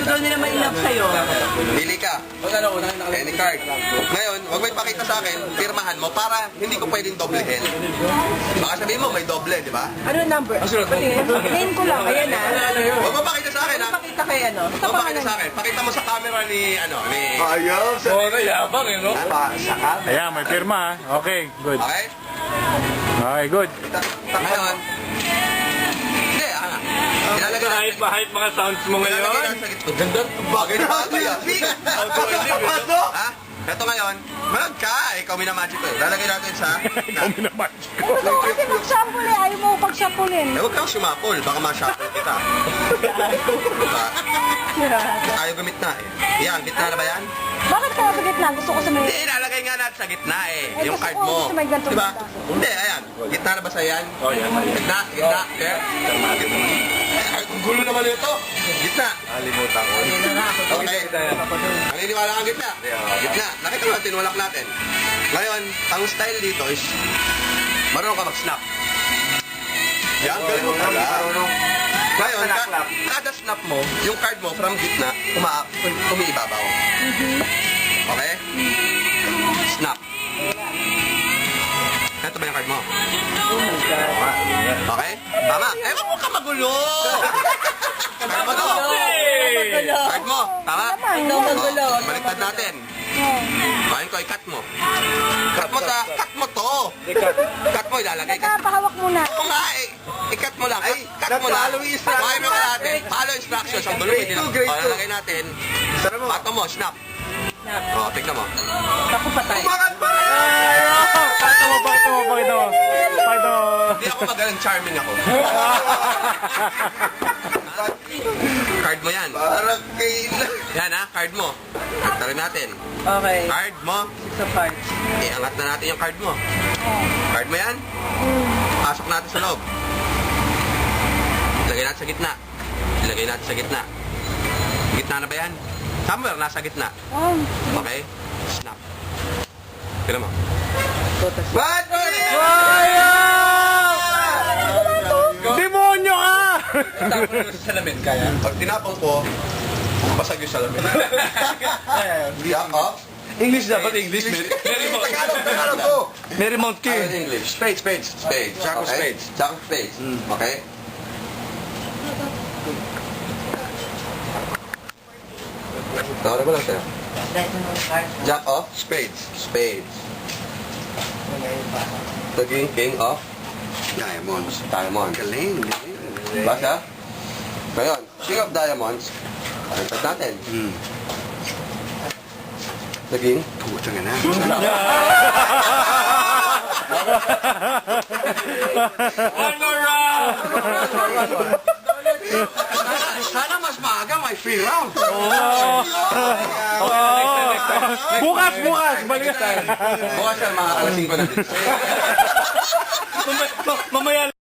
daw nila ma-enough sa'yo. Pili ka. Any card. Ngayon, huwag mo ipakita sa akin, pirmahan mo para hindi ko pwedeng doblehin. Baka sabihin mo, may doble, di ba? Ano number? Name ko lang. Ayan na. Huwag mo pakita sa akin, ha? Pakita kay ano. Huwag mo pakita sa akin. Pakita mo sa camera ni, Ayaw. Yabang eh, no? Ayan, may pirma ha. Okay, good. Okay? Okay, good. Ngayon, hindi, ilalagay na. Hype mga sounds mo Ilalagay ngayon. na sa gitna. Ganda. Bagay na bagay, ha? Ito ngayon, manag ka. Ikaw minamagic ko. Lalagay natin sa... Ikaw minamatch ko. Gusto ko kasi mag-sample eh. Ayaw mo pag-sampulin. Huwag kang sumapol. Baka ma-shuffle kita. Diba? Ayaw gamit na eh. Yan, gitna na ba yan? Bakit ka sa gitna? Gusto ko sa may... Hindi, ilalagay nga natin sa gitna eh. Eh, Yung gusto card ko, mo. gusto may ganito Diba? gitna. Hindi, ayan. Gitna na ba sa yan? Oh, yan. Gitna, gitna. Fair? Ay, ang gulo naman ito. Gitna. Alimutan ko. Okay. Naniniwala kang gitna? Gitna. Nakita mo, tinulak natin. Ngayon, ang style dito is marunong ka mag-snap. Yan, galing mo pala. Ngayon, kada snap mo, yung card mo from gitna, umiibabaw. Okay? Snap. Ito ba yung card mo? Okay? Tama. Ewan mo ka magulo! Card mo to. Card mo. Tama? Ikaw magulo. Baliktad natin. Bahin ko, i-cut mo. Cut mo to. Cut mo, ilalagay ka. Pahawak muna. Oo nga eh. I-cut mo lang. Cut mo lang. Bahin mo ka natin. Follow instructions. Ang gulo din. O, lalagay natin. Pato mo, snap. O, tignan mo. Ako patay. Pakita mo. Hindi ako magaling, charming ako. Card mo yan. Parang kailan. Yan ha, card mo. Tarin natin. Okay. Card mo. Six of hearts. Iangat na natin yung card mo. Card mo yan. Pasok natin sa loob. Ilagay natin sa gitna. Ilagay natin sa gitna. Gitna na ba yan? Somewhere, nasa gitna. Okay? Snap. Tira mo. What? Demonyo ka! Salamin kaya. Pag tinapong ko, basag yung salamin. Jack off. English dapat English. Tagalog ko. Marymount Ano King. in English? Spades. Spades. Jack of Okay? spades. Jack of spades. Okay? Tawarin mo lang, sir. Jack of Spades. spades. The king of diamonds. Diamonds. Galing. Basa? Ngayon, king of diamonds. Baliktad natin. Naging? Puta nga na. One more round! Sana mas maaga may free round. Bukas! Balik tayo. Bukas yan, mga alas 5 na din. Mamaya